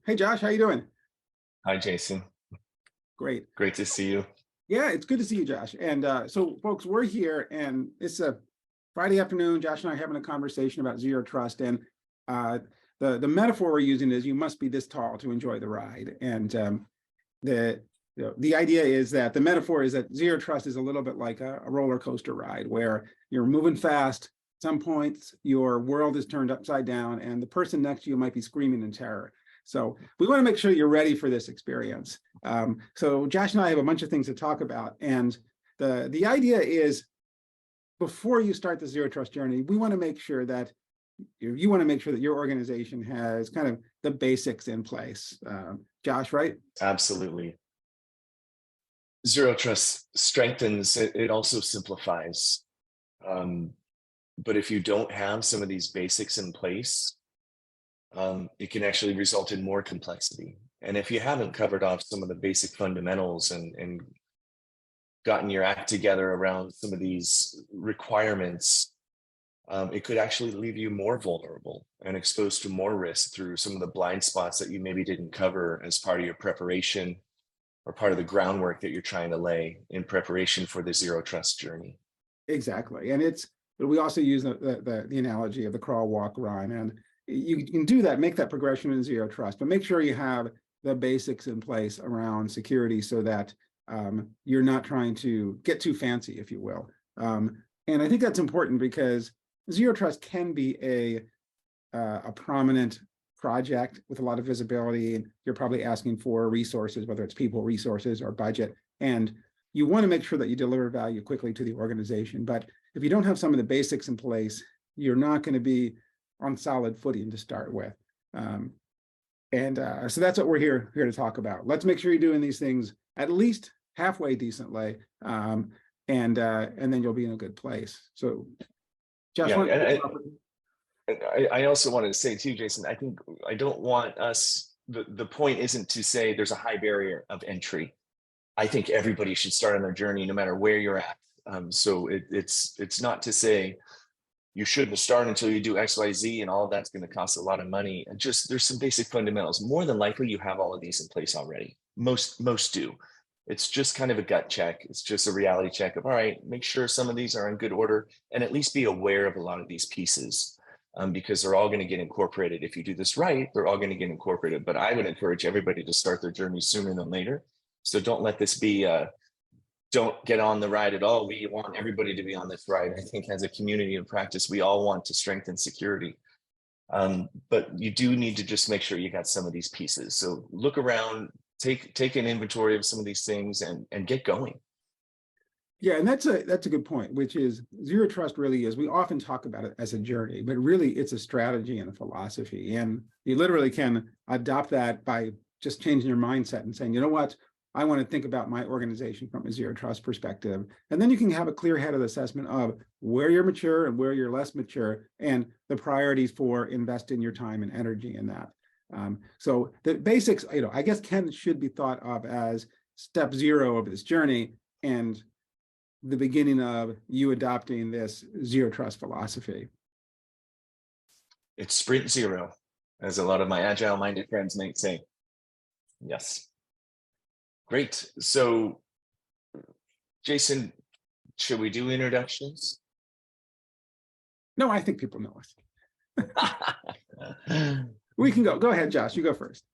Hey, Josh, how you doing? Hi, Jason. Great. Great to see you. Yeah, it's good to see you, Josh. And so, folks, we're here, and it's a Friday afternoon. Josh and I are having a conversation about zero trust, and uh, the metaphor we're using is you must be this tall to enjoy the ride. And the the idea is that the metaphor is that zero trust is a little bit like a roller coaster ride where you're moving fast. At some points, your world is turned upside down, and the person next to you might be screaming in terror. So we want to make sure you're ready for this experience. So Josh and I have a bunch of things to talk about, and the idea is before you start the zero trust journey, we want to make sure that you want to make sure that your organization has kind of the basics in place. Josh, right? Absolutely. Zero trust strengthens, it also simplifies. But if you don't have some of these basics in place, it can actually result in more complexity. And if you haven't covered off some of the basic fundamentals and gotten your act together around some of these requirements, it could actually leave you more vulnerable and exposed to more risk through some of the blind spots that you maybe didn't cover as part of your preparation or part of the groundwork that you're trying to lay in preparation for the zero trust journey. Exactly. And we also use the analogy of the crawl, walk, run. And you can do that, make that progression in zero trust, but make sure you have the basics in place around security so that you're not trying to get too fancy, if you will. And I think that's important because zero trust can be a prominent project with a lot of visibility. You're probably asking for resources, whether it's people, resources, or budget. And you want to make sure that you deliver value quickly to the organization. But if you don't have some of the basics in place, you're not going to be on solid footing to start with. So that's what we're here to talk about. Let's make sure you're doing these things at least halfway decently, and then you'll be in a good place. So, Josh, yeah, I also wanted to say too, Jason, I don't want us, the point isn't to say there's a high barrier of entry. I think everybody should start on their journey no matter where you're at. So it's not to say you shouldn't start until you do X, Y, Z, and all of that's going to cost a lot of money. And just there's some basic fundamentals. More than likely, you have all of these in place already. Most do. It's just kind of a gut check. It's just a reality check of, all right, make sure some of these are in good order and at least be aware of a lot of these pieces, because they're all going to get incorporated. If you do this right, they're all going to get incorporated. But I would encourage everybody to start their journey sooner than later. So don't let this be don't get on the ride at all. We want everybody to be on this ride. I think as a community of practice, we all want to strengthen security. But you do need to just make sure you got some of these pieces. So look around, take an inventory of some of these things and get going. Yeah, and that's a good point, which is zero trust really is, we often talk about it as a journey, but really it's a strategy and a philosophy. And you literally can adopt that by just changing your mindset and saying, you know what, I want to think about my organization from a zero trust perspective. And then you can have a clear-headed assessment of where you're mature and where you're less mature and the priorities for investing your time and energy in that. So the basics, I guess should be thought of as step zero of this journey and the beginning of you adopting this zero trust philosophy. It's sprint zero, as a lot of my agile-minded friends might say. Yes. Great. So, Jason, should we do introductions? No, I think people know us. We can go. Go ahead, Josh. You go first.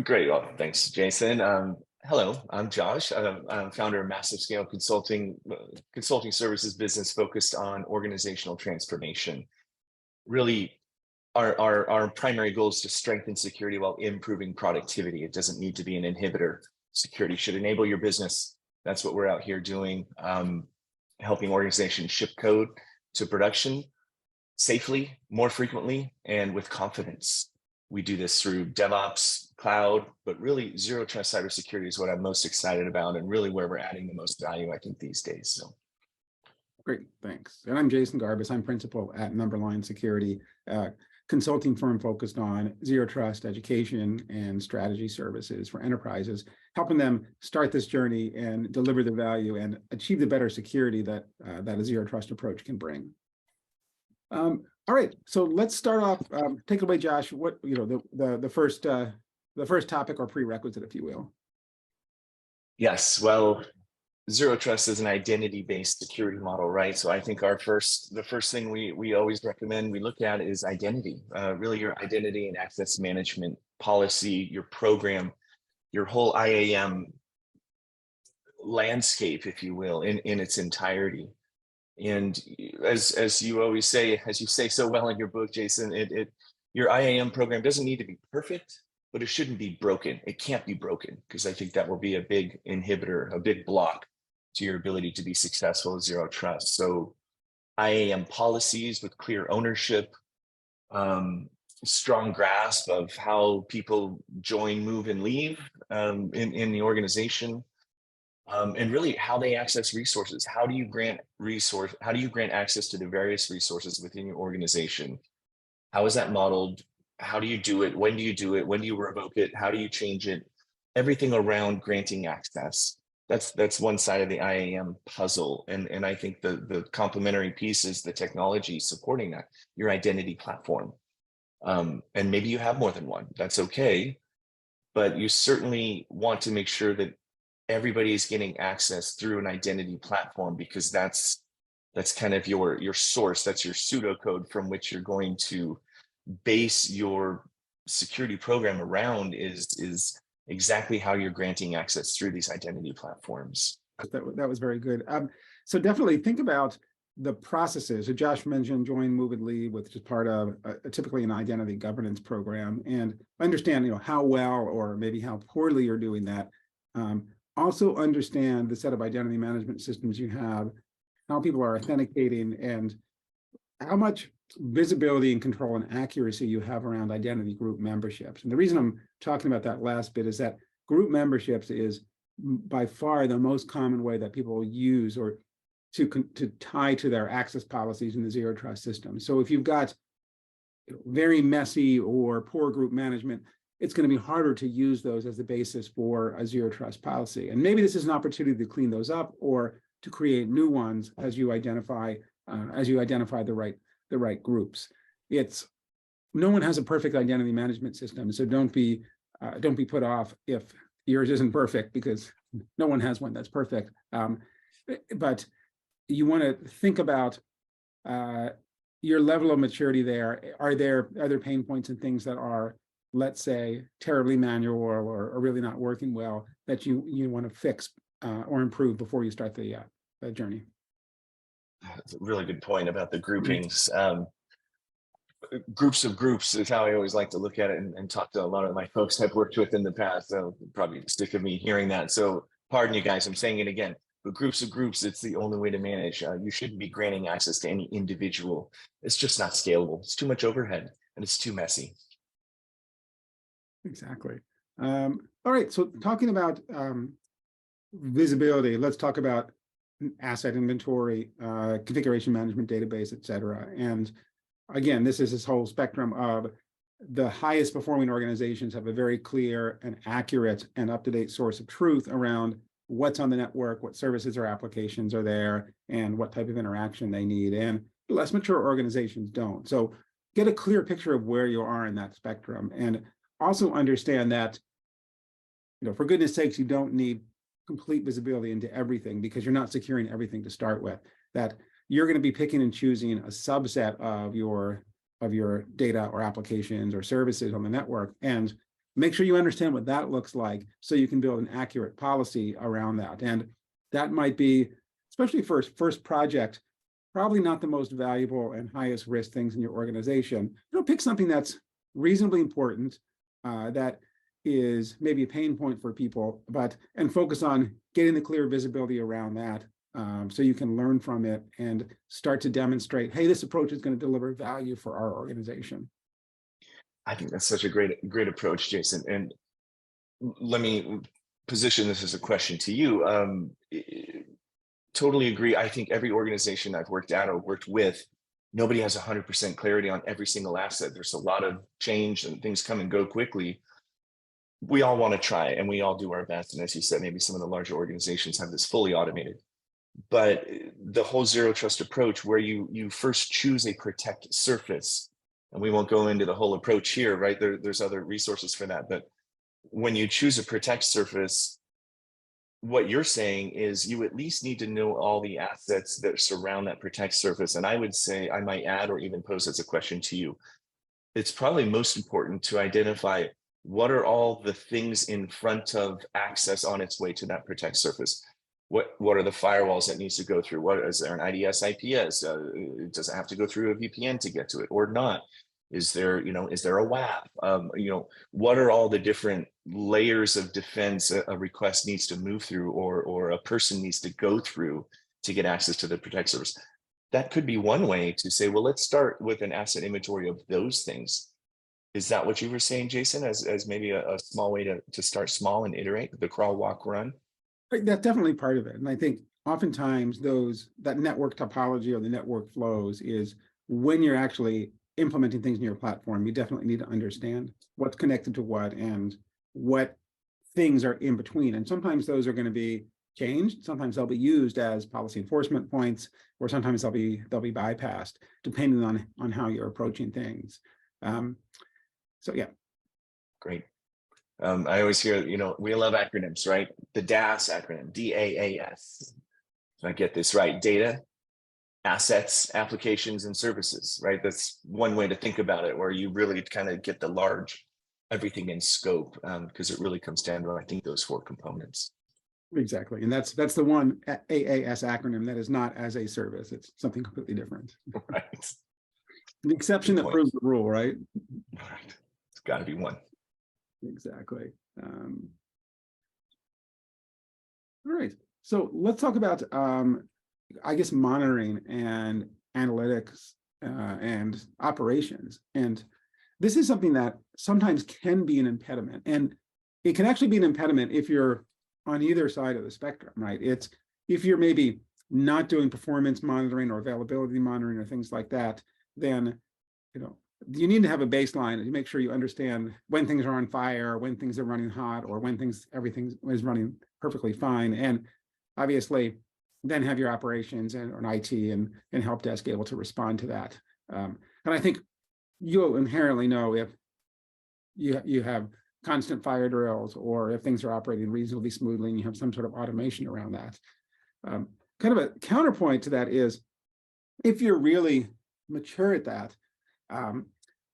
Great. Well, thanks, Jason. Hello, I'm Josh. I'm founder of Massive Scale Consulting services business focused on organizational transformation. Really, our primary goal is to strengthen security while improving productivity. It doesn't need to be an inhibitor. Security should enable your business. That's what we're out here doing, helping organizations ship code to production safely, more frequently, and with confidence. We do this through DevOps, cloud, but really zero trust cybersecurity is what I'm most excited about and really where we're adding the most value, I think, these days. So. Great, thanks. And I'm Jason Garbus. I'm principal at Numberline Security, consulting firm focused on zero trust education and strategy services for enterprises, helping them start this journey and deliver the value and achieve the better security that that a zero trust approach can bring. All right, so let's start off. Take it away, Josh. What the the first topic or prerequisite, if you will. Yes, well, Zero Trust is an identity-based security model, right? So I think the first thing we always recommend we look at is identity, really your identity and access management policy, your program, your whole IAM landscape, if you will, in its entirety. And as you always say, as you say so well in your book, Jason, your IAM program doesn't need to be perfect, but it shouldn't be broken. It can't be broken, because I think that will be a big inhibitor, a big block to your ability to be successful at Zero Trust. So IAM policies with clear ownership, strong grasp of how people join, move, and leave in the organization, and really how they access resources. How do you grant access to the various resources within your organization? How is that modeled? How do you do it? When do you do it? When do you revoke it? How do you change it? Everything around granting access. That's one side of the IAM puzzle. And I think the complementary piece is the technology supporting that, your identity platform. And maybe you have more than one, that's okay. But you certainly want to make sure that everybody is getting access through an identity platform, because that's kind of your source, that's your pseudocode from which you're going to base your security program around, is exactly how you're granting access through these identity platforms. That was very good. So definitely think about the processes. So Josh mentioned join, move, and leave, which is part of typically an identity governance program, and understand how well or maybe how poorly you're doing that. Also understand the set of identity management systems you have, how people are authenticating, and how much visibility and control and accuracy you have around identity group memberships. And the reason I'm talking about that last bit is that group memberships is by far the most common way that people use or to tie to their access policies in the Zero Trust system. So if you've got very messy or poor group management, it's going to be harder to use those as the basis for a Zero Trust policy. And maybe this is an opportunity to clean those up or to create new ones as you identify the right groups. No one has a perfect identity management system, so don't be put off if yours isn't perfect, because no one has one that's perfect. But you want to think about your level of maturity there. Are there pain points and things that are, let's say, terribly manual or really not working well that you want to fix or improve before you start the journey? That's a really good point about the groupings. Groups of groups is how I always like to look at it, and talk to a lot of my folks I've worked with in the past. So probably sick of me hearing that. So pardon you guys, I'm saying it again. But groups of groups, it's the only way to manage. You shouldn't be granting access to any individual. It's just not scalable. It's too much overhead and it's too messy. Exactly. All right. So talking about visibility, let's talk about asset inventory, configuration management database, et cetera. And again, this is this whole spectrum of the highest performing organizations have a very clear and accurate and up-to-date source of truth around what's on the network, what services or applications are there, and what type of interaction they need. And less mature organizations don't. So get a clear picture of where you are in that spectrum, and also understand that, for goodness sakes, you don't need complete visibility into everything, because you're not securing everything to start with. That you're going to be picking and choosing a subset of your data or applications or services on the network, and make sure you understand what that looks like so you can build an accurate policy around that. And that might be, especially for first project, probably not the most valuable and highest risk things in your organization. Pick something that's reasonably important, that is maybe a pain point for people, and focus on getting the clear visibility around that, so you can learn from it and start to demonstrate, hey, this approach is going to deliver value for our organization. I think that's such a great approach, Jason. And let me position this as a question to you. Totally agree. I think every organization I've worked at or worked with, nobody has 100% clarity on every single asset. There's a lot of change and things come and go quickly. We all want to try and we all do our best. And as you said, maybe some of the larger organizations have this fully automated. But the whole Zero Trust approach, where you first choose a protect surface, and we won't go into the whole approach here, right? There's other resources for that, but when you choose a protect surface, what you're saying is you at least need to know all the assets that surround that protect surface. And I would say, I might add or even pose as a question to you, it's probably most important to identify what are all the things in front of access on its way to that protect surface. What are the firewalls that needs to go through? What is there, an IDS, IPS? Does it have to go through a VPN to get to it or not? Is there, is there a WAF? What are all the different layers of defense a request needs to move through or a person needs to go through to get access to the protect service? That could be one way to say, well, let's start with an asset inventory of those things. Is that what you were saying, Jason, as maybe a small way to start small and iterate, the crawl, walk, run? Right, that's definitely part of it. And I think oftentimes that network topology or the network flows is when you're actually implementing things in your platform, you definitely need to understand what's connected to what and what things are in between. And sometimes those are going to be changed. Sometimes they'll be used as policy enforcement points, or sometimes they'll be bypassed, depending on how you're approaching things. So yeah. Great. I always hear, we love acronyms, right? The DAS acronym, DAAS. So I get this right. Data, assets, applications, and services, right? That's one way to think about it, where you really kind of get the large everything in scope, because it really comes down to, I think, those 4 components. Exactly. And that's the one AAS acronym that is not as a service. It's something completely different. Right. The exception that proves the rule, right? Right. It's got to be one. Exactly. All right. So let's talk about, I guess, monitoring and analytics and operations. And this is something that sometimes can be an impediment. And it can actually be an impediment if you're on either side of the spectrum, right? It's if you're maybe not doing performance monitoring or availability monitoring or things like that, then, you need to have a baseline to make sure you understand when things are on fire, when things are running hot, or when everything is running perfectly fine. And obviously, then have your operations and an IT and help desk able to respond to that. And I think you'll inherently know if you have constant fire drills or if things are operating reasonably smoothly and you have some sort of automation around that. Kind of a counterpoint to that is if you're really mature at that,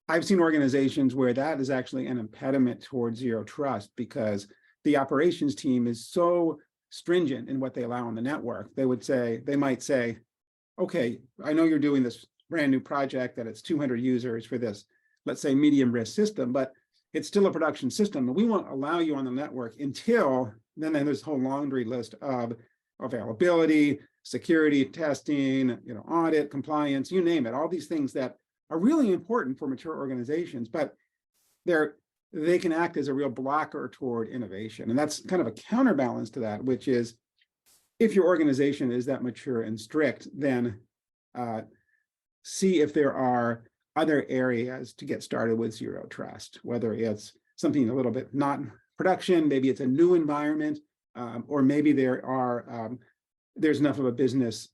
I've seen organizations where that is actually an impediment towards zero trust because the operations team is so stringent in what they allow on the network. They might say, okay, I know you're doing this brand new project that it's 200 users for this, let's say, medium risk system, but it's still a production system. And we won't allow you on the network until then there's this whole laundry list of availability, security, testing, audit, compliance, you name it, all these things that are really important for mature organizations, but they can act as a real blocker toward innovation. And that's kind of a counterbalance to that, which is if your organization is that mature and strict, then see if there are other areas to get started with zero trust, whether it's something a little bit not production, maybe it's a new environment, or maybe there's enough of a business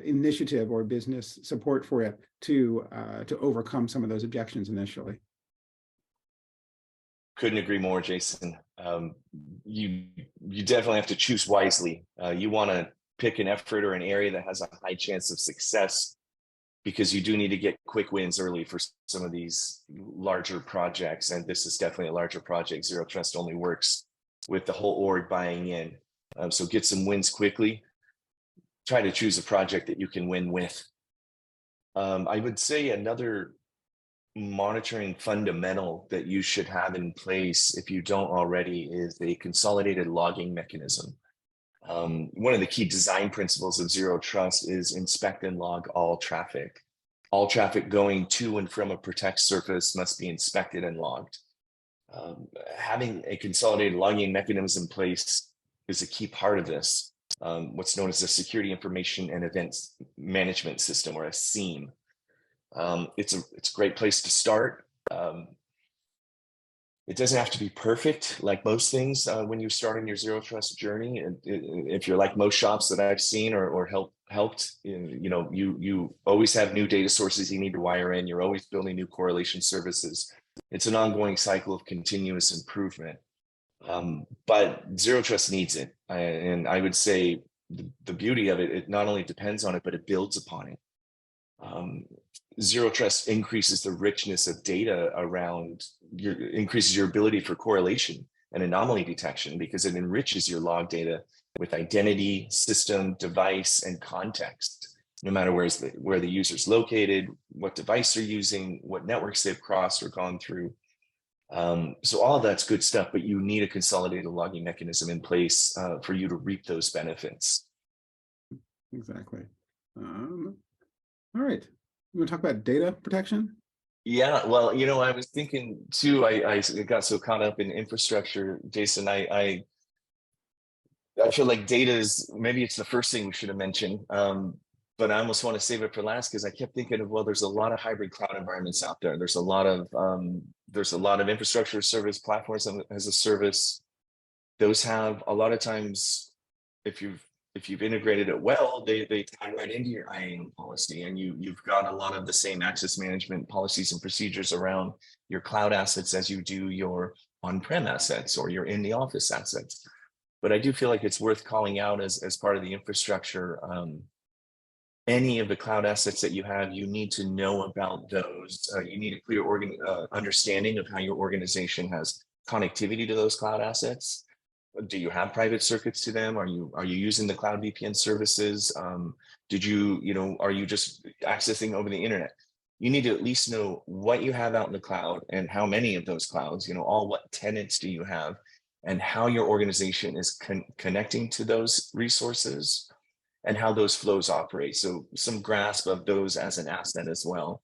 initiative or business support for it to overcome some of those objections initially. Couldn't agree more, Jason. You definitely have to choose wisely. You want to pick an effort or an area that has a high chance of success, because you do need to get quick wins early for some of these larger projects. And this is definitely a larger project. Zero Trust only works with the whole org buying in. So get some wins quickly. Try to choose a project that you can win with. I would say another monitoring fundamental that you should have in place, if you don't already, is a consolidated logging mechanism. One of the key design principles of Zero Trust is inspect and log all traffic. All traffic going to and from a protect surface must be inspected and logged. Having a consolidated logging mechanism in place is a key part of this. What's known as a security information and events management system, or a SIEM. It's a great place to start. It doesn't have to be perfect, like most things when you start in your zero trust journey. And if you're like most shops that I've seen or helped, you always have new data sources you need to wire in. You're always building new correlation services. It's an ongoing cycle of continuous improvement. But Zero Trust needs it. And I would say the beauty of it, it not only depends on it, but it builds upon it. Zero Trust increases the richness of data around increases your ability for correlation and anomaly detection because it enriches your log data with identity, system, device, and context, no matter where the user's located, what device they're using, what networks they've crossed or gone through. So all of that's good stuff, but you need a consolidated logging mechanism in place for you to reap those benefits. Exactly. All right. You want to talk about data protection? Yeah, well, I was thinking too, I got so caught up in infrastructure, Jason, I feel like data is, maybe it's the first thing we should have mentioned. But I almost want to save it for last because I kept thinking of, well, there's a lot of hybrid cloud environments out there. There's a lot of infrastructure service platforms as a service. Those have a lot of times, if you've integrated it well, they tie right into your IAM policy, and you've got a lot of the same access management policies and procedures around your cloud assets as you do your on-prem assets or your in the office assets. But I do feel like it's worth calling out as part of the infrastructure. Any of the cloud assets that you have, you need to know about those. You need a clear understanding of how your organization has connectivity to those cloud assets. Do you have private circuits to them? Are you using the cloud VPN services? Are you just accessing over the internet? You need to at least know what you have out in the cloud and how many of those clouds, all what tenants do you have and how your organization is connecting to those resources and how those flows operate. So some grasp of those as an asset as well.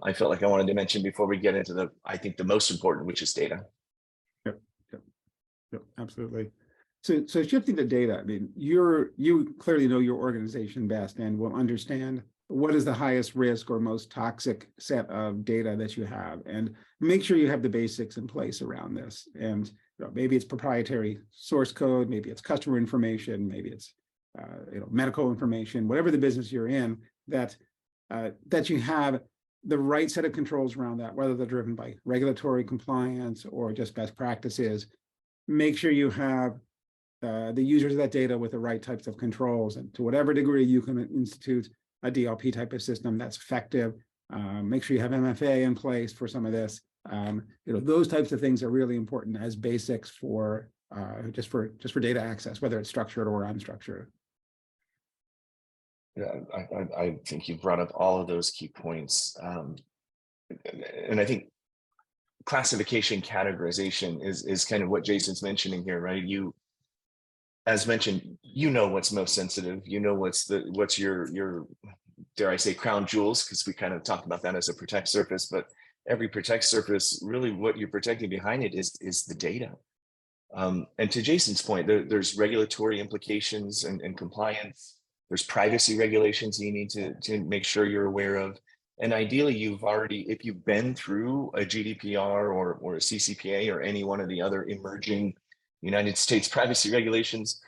I felt like I wanted to mention before we get into I think the most important, which is data. Yep, absolutely. So shifting to data, I mean, you clearly know your organization best and will understand what is the highest risk or most toxic set of data that you have, and make sure you have the basics in place around this. And maybe it's proprietary source code, maybe it's customer information, maybe it's medical information, whatever the business you're in, that you have the right set of controls around that, whether they're driven by regulatory compliance or just best practices. Make sure you have the users of that data with the right types of controls, and to whatever degree you can institute a DLP type of system that's effective. Make sure you have MFA in place for some of this. Those types of things are really important as basics for just for data access, whether it's structured or unstructured. Yeah, I think you brought up all of those key points, and I think classification categorization is kind of what Jason's mentioning here, right? You, as mentioned, what's most sensitive, what's your dare I say crown jewels, because we kind of talked about that as a protect surface, but every protect surface, really what you're protecting behind it is the data. And to Jason's point, there's regulatory implications and compliance. There's privacy regulations you need to make sure you're aware of. And ideally, if you've been through a GDPR or a CCPA or any one of the other emerging United States privacy regulations,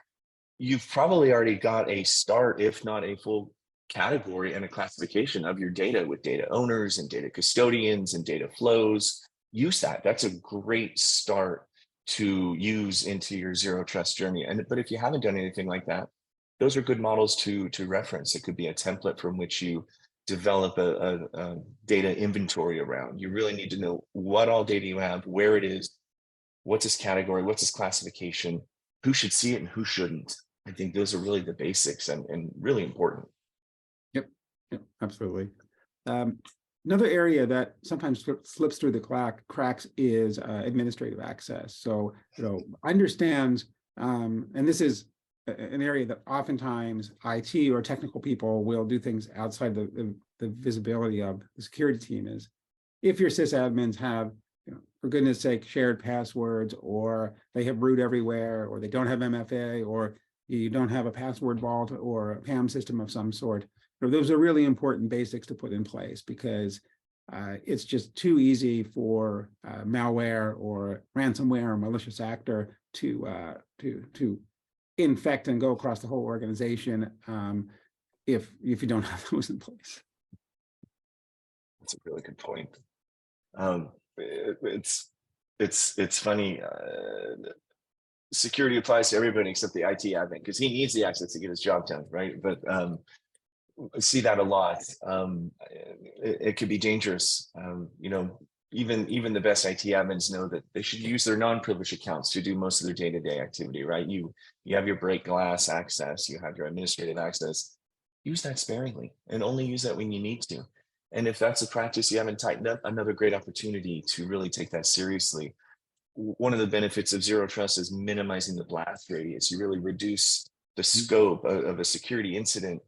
you've probably already got a start, if not a full category and a classification of your data with data owners and data custodians and data flows. Use that. That's a great start to use into your zero trust journey. But if you haven't done anything like that, those are good models to reference. It could be a template from which you develop a data inventory around. You really need to know what all data you have, where it is, what's its category, what's its classification, who should see it and who shouldn't. I think those are really the basics and really important. Yep, absolutely. Another area that sometimes slips through the cracks is administrative access. So, understands, and this is an area that oftentimes IT or technical people will do things outside the visibility of the security team. Is if your sysadmins have, for goodness sake, shared passwords, or they have root everywhere, or they don't have MFA, or you don't have a password vault or a PAM system of some sort. Those are really important basics to put in place, because it's just too easy for malware or ransomware or malicious actor to infect and go across the whole organization if you don't have those in place. That's a really good point. It's funny. security applies to everybody except the IT admin because he needs the access to get his job done, right? But I see that a lot. It could be dangerous. Even the best IT admins know that they should use their non-privileged accounts to do most of their day-to-day activity, right? You have your break glass access, you have your administrative access. Use that sparingly and only use that when you need to. And if that's a practice you haven't tightened up, another great opportunity to really take that seriously. One of the benefits of zero trust is minimizing the blast radius. You really reduce the scope of a security incident.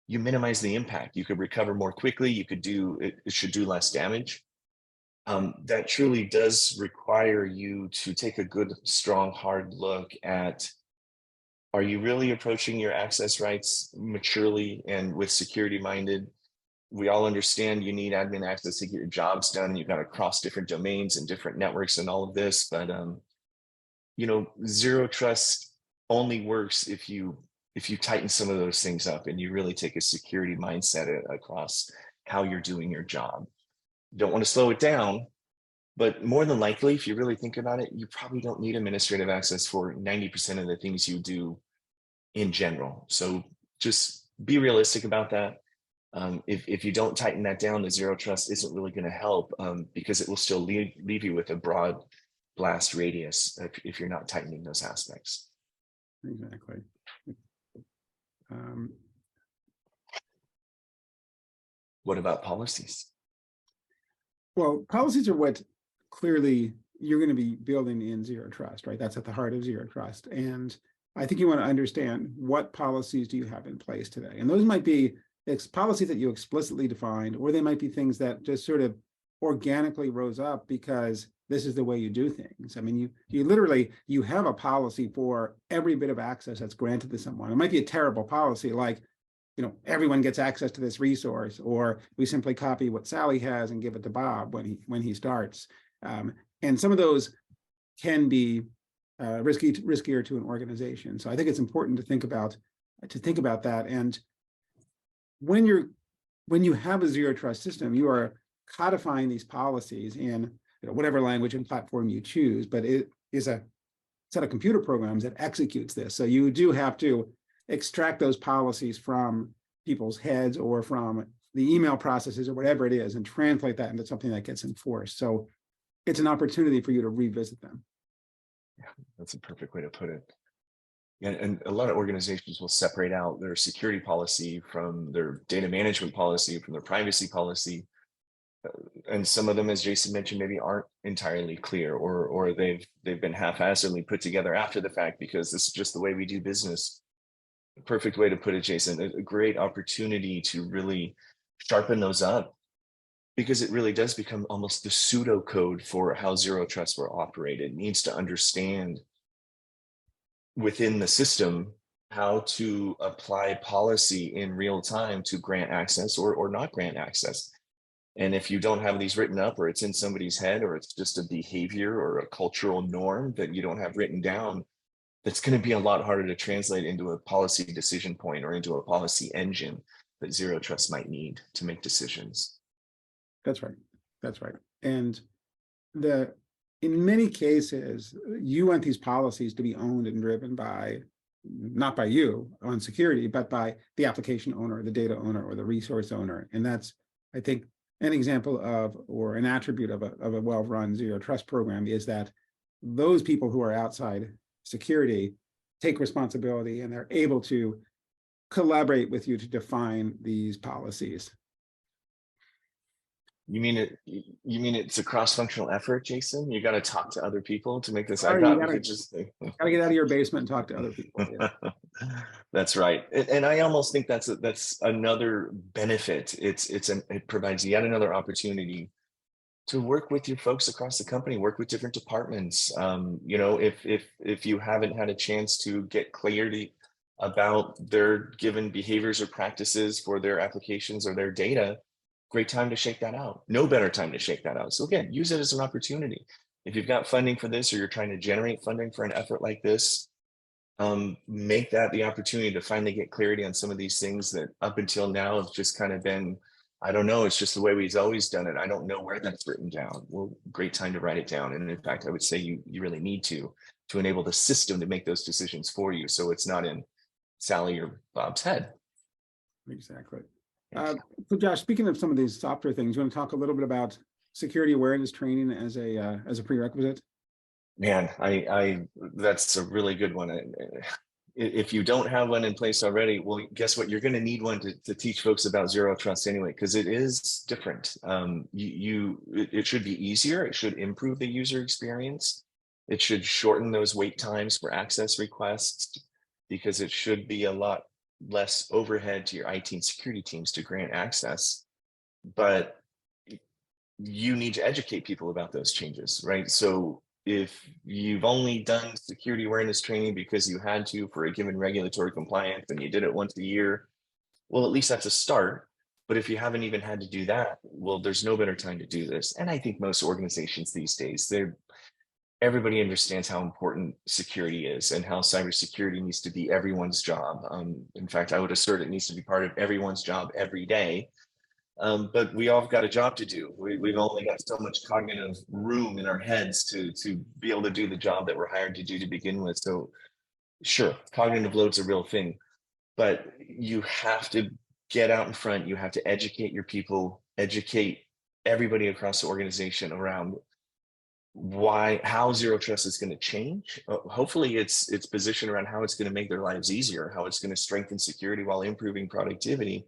You minimize the impact. You could recover more quickly. You could it should do less damage. That truly does require you to take a good, strong, hard look at, are you really approaching your access rights maturely and with security minded? We all understand you need admin access to get your jobs done. You've got to cross different domains and different networks and all of this, but zero trust only works if you tighten some of those things up and you really take a security mindset across how you're doing your job. You don't want to slow it down, but more than likely, if you really think about it, you probably don't need administrative access for 90% of the things you do in general. So just be realistic about that. If you don't tighten that down, the zero trust isn't really going to help because it will still leave you with a broad blast radius if you're not tightening those aspects. Exactly. What about policies? Well, policies are what clearly you're going to be building in zero trust, right? That's at the heart of zero trust. And I think you want to understand what policies do you have in place today? And those might be policies that you explicitly defined, or they might be things that just sort of organically rose up because this is the way you do things. I mean, you literally, you have a policy for every bit of access that's granted to someone. It might be a terrible policy, like, everyone gets access to this resource, or we simply copy what Sally has and give it to Bob when he starts. And some of those can be riskier to an organization. So I think it's important to think about that. And when you have a zero trust system, you are codifying these policies in whatever language and platform you choose, but it is a set of computer programs that executes this. So you do have to extract those policies from people's heads or from the email processes or whatever it is and translate that into something that gets enforced. So it's an opportunity for you to revisit them. Yeah, that's a perfect way to put it. And a lot of organizations will separate out their security policy from their data management policy, from their privacy policy. And some of them, as Jason mentioned, maybe aren't entirely clear, or they've been haphazardly put together after the fact because this is just the way we do business. Perfect way to put it, Jason. A great opportunity to really sharpen those up, because it really does become almost the pseudocode for how zero trust will operate. It needs to understand within the system how to apply policy in real time to grant access or not grant access. And if you don't have these written up, or it's in somebody's head, or it's just a behavior or a cultural norm that you don't have written down, that's going to be a lot harder to translate into a policy decision point or into a policy engine that zero trust might need to make decisions. That's right. That's right. And in many cases, you want these policies to be owned and driven by, not by you on security, but by the application owner, the data owner, or the resource owner. And that's, I think, an example of, or an attribute of a well-run zero trust program is that those people who are outside security take responsibility and they're able to collaborate with you to define these policies. You mean it's a cross-functional effort, Jason? You got to talk to other people to make this. Sorry, I you thought gotta get out of your basement and talk to other people. Yeah. That's right. And I almost think that's another benefit. It provides yet another opportunity to work with your folks across the company, work with different departments. If you haven't had a chance to get clarity about their given behaviors or practices for their applications or their data, great time to shake that out. No better time to shake that out. So again, use it as an opportunity. If you've got funding for this, or you're trying to generate funding for an effort like this, make that the opportunity to finally get clarity on some of these things that up until now have just kind of been, I don't know, it's just the way we've always done it. I don't know where that's written down. Well, great time to write it down. And in fact, I would say you really need to to enable the system to make those decisions for you. So it's not in Sally or Bob's head. Exactly. So Josh, speaking of some of these software things, you want to talk a little bit about security awareness training as a prerequisite? Man, that's a really good one. If you don't have one in place already, well, guess what? You're going to need one to teach folks about zero trust anyway, because it is different. It should be easier. It should improve the user experience. It should shorten those wait times for access requests, because it should be a lot less overhead to your IT and security teams to grant access. But you need to educate people about those changes, right? So if you've only done security awareness training because you had to for a given regulatory compliance and you did it once a year, well, at least that's a start. But if you haven't even had to do that, well, there's no better time to do this. And I think most organizations these days, everybody understands how important security is and how cybersecurity needs to be everyone's job. In fact, I would assert it needs to be part of everyone's job every day. But we all got a job to do. We've only got so much cognitive room in our heads to be able to do the job that we're hired to do to begin with. So sure, cognitive load's a real thing, but you have to get out in front. You have to educate your people, educate everybody across the organization around how zero trust is going to change. Hopefully it's positioned around how it's going to make their lives easier, how it's going to strengthen security while improving productivity.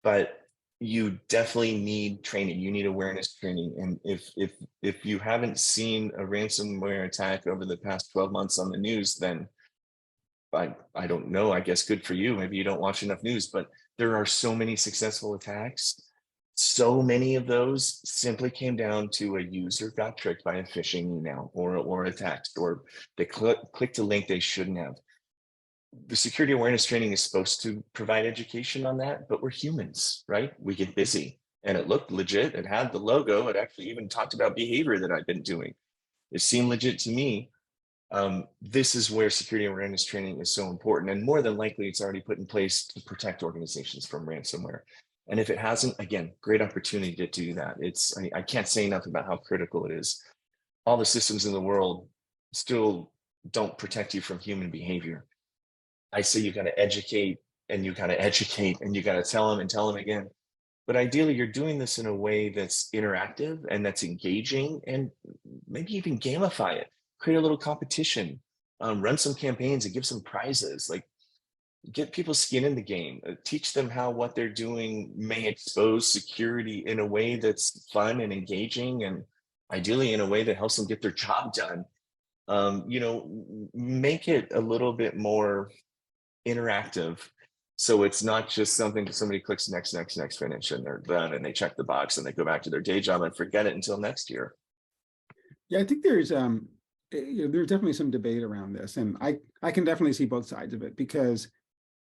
But you definitely need training. You need awareness training. And if you haven't seen a ransomware attack over the past 12 months on the news, then I don't know, I guess good for you. Maybe you don't watch enough news, but there are so many successful attacks. So many of those simply came down to a user got tricked by a phishing email or a text, or they clicked a link they shouldn't have. The security awareness training is supposed to provide education on that, but we're humans, right? We get busy, and it looked legit. It had the logo. It actually even talked about behavior that I've been doing. It seemed legit to me. This is where security awareness training is so important, and more than likely it's already put in place to protect organizations from ransomware. And if it hasn't, again, great opportunity to do that. I can't say enough about how critical it is. All the systems in the world still don't protect you from human behavior. I say you got to educate, and you got to educate, and you got to tell them and tell them again. But ideally, you're doing this in a way that's interactive and that's engaging, and maybe even gamify it. Create a little competition, run some campaigns and give some prizes. Like, get people's skin in the game. Teach them how what they're doing may expose security in a way that's fun and engaging, and ideally in a way that helps them get their job done. Make it a little bit more interactive, so it's not just something that somebody clicks next, finish, and they're done, and they check the box and they go back to their day job and forget it until next year. Yeah, I think there's definitely some debate around this, and I can definitely see both sides of it, because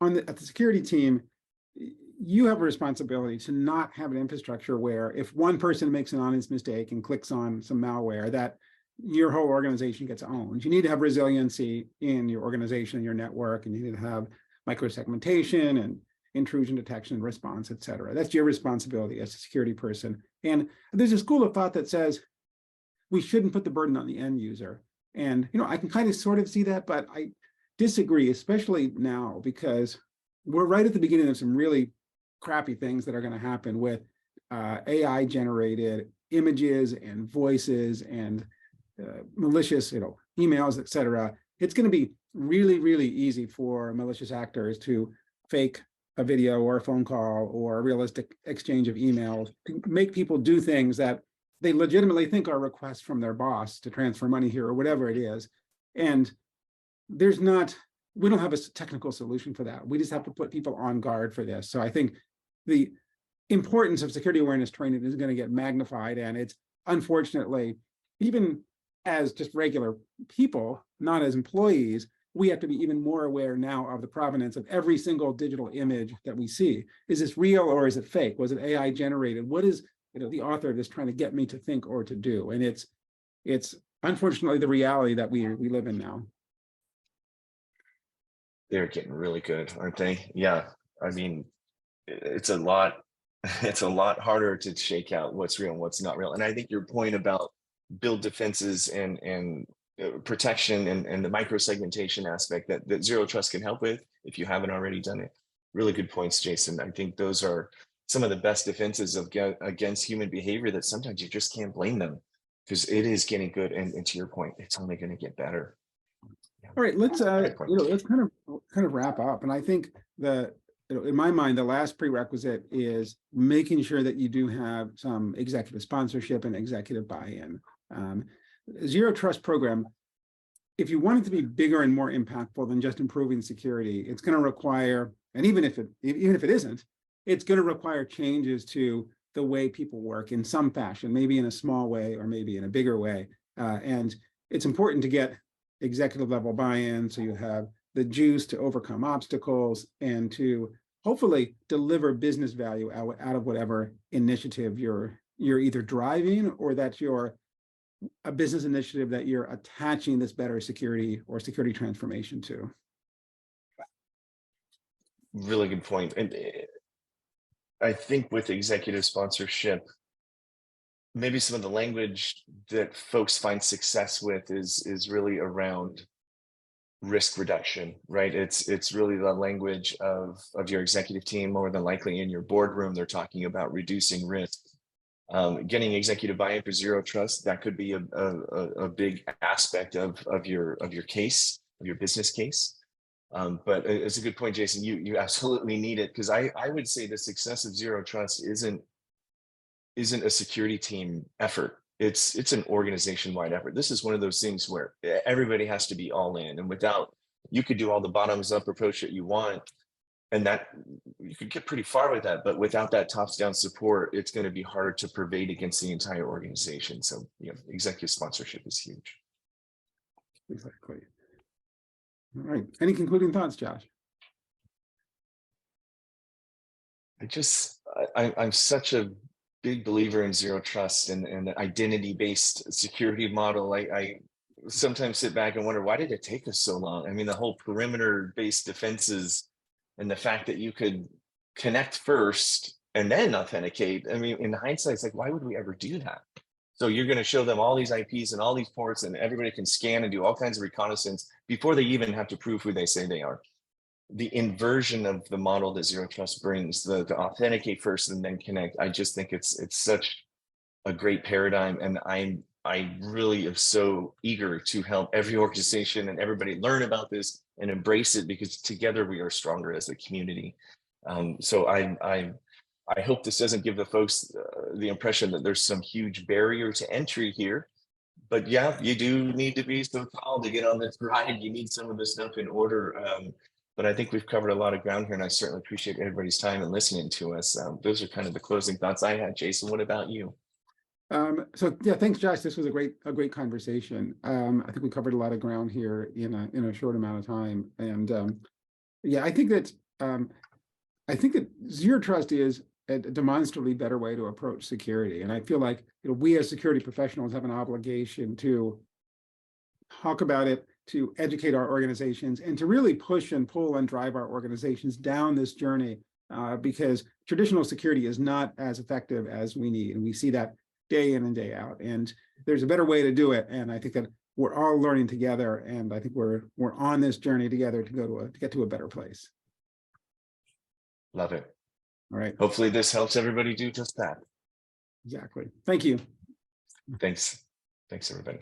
at the security team, you have a responsibility to not have an infrastructure where if one person makes an honest mistake and clicks on some malware, that your whole organization gets owned. You need to have resiliency in your organization and your network, and you need to have microsegmentation and intrusion detection and response, et cetera. That's your responsibility as a security person. And there's a school of thought that says we shouldn't put the burden on the end user. And I can kind of sort of see that, but I disagree, especially now, because we're right at the beginning of some really crappy things that are going to happen with AI generated images and voices and malicious, emails, et cetera. It's going to be really, really easy for malicious actors to fake a video or a phone call or a realistic exchange of emails to make people do things that they legitimately think are requests from their boss to transfer money here or whatever it is. And we don't have a technical solution for that. We just have to put people on guard for this. So I think the importance of security awareness training is going to get magnified. And it's unfortunately, even as just regular people, not as employees, we have to be even more aware now of the provenance of every single digital image that we see. Is this real or is it fake? Was it AI generated? What is the author of this trying to get me to think or to do? And it's unfortunately the reality that we live in now. They're getting really good, aren't they? Yeah. I mean, it's a lot harder to shake out what's real and what's not real. And I think your point about build defenses and protection and the micro segmentation aspect that Zero Trust can help with if you haven't already done it. Really good points, Jason. I think those are some of the best defenses against human behavior that sometimes you just can't blame them because it is getting good. And to your point, it's only going to get better. Yeah. All right, let's Good point. let's kind of wrap up. And I think in my mind, the last prerequisite is making sure that you do have some executive sponsorship and executive buy-in. Zero Trust program, if you want it to be bigger and more impactful than just improving security, it's going to require, and even if it isn't, it's going to require changes to the way people work in some fashion, maybe in a small way or maybe in a bigger way. And it's important to get executive level buy-in so you have the juice to overcome obstacles and to hopefully deliver business value out of whatever initiative you're either driving or that you're a business initiative that you're attaching this better security or security transformation to. Really good point. And I think with executive sponsorship, maybe some of the language that folks find success with is really around risk reduction, right? It's really the language of your executive team. More than likely in your boardroom, they're talking about reducing risk. Getting executive buy-in for Zero Trust, that could be a big aspect of your case, of your business case. But it's a good point, Jason. You absolutely need it, because I would say the success of Zero Trust isn't a security team effort. It's an organization-wide effort. This is one of those things where everybody has to be all in, and without, you could do all the bottoms-up approach that you want, and that you could get pretty far with that, but without that tops-down support, it's going to be harder to pervade against the entire organization. So, executive sponsorship is huge. Exactly. All right. Any concluding thoughts, Josh? I'm such a big believer in Zero Trust and the identity-based security model. I sometimes sit back and wonder, why did it take us so long? I mean, the whole perimeter-based defenses and the fact that you could connect first and then authenticate. I mean, in hindsight, it's like, why would we ever do that? So you're going to show them all these IPs and all these ports, and everybody can scan and do all kinds of reconnaissance before they even have to prove who they say they are. The inversion of the model that Zero Trust brings, the authenticate first and then connect, I just think it's such a great paradigm. And I really am so eager to help every organization and everybody learn about this and embrace it, because together we are stronger as a community. So I hope this doesn't give the folks the impression that there's some huge barrier to entry here. But yeah, you do need to be so tall to get on this ride. You need some of this stuff in order. But I think we've covered a lot of ground here, and I certainly appreciate everybody's time and listening to us. Those are kind of the closing thoughts I had. Jason, what about you? So yeah, thanks, Josh. This was a great conversation. I think we covered a lot of ground here in a short amount of time. And yeah, I think that Zero Trust is a demonstrably better way to approach security. And I feel like we as security professionals have an obligation to talk about it, to educate our organizations, and to really push and pull and drive our organizations down this journey, because traditional security is not as effective as we need. And we see that day in and day out. And there's a better way to do it. And I think that we're all learning together. And I think we're on this journey together to get to a better place. Love it. All right. Hopefully this helps everybody do just that. Exactly. Thank you. Thanks. Thanks, everybody.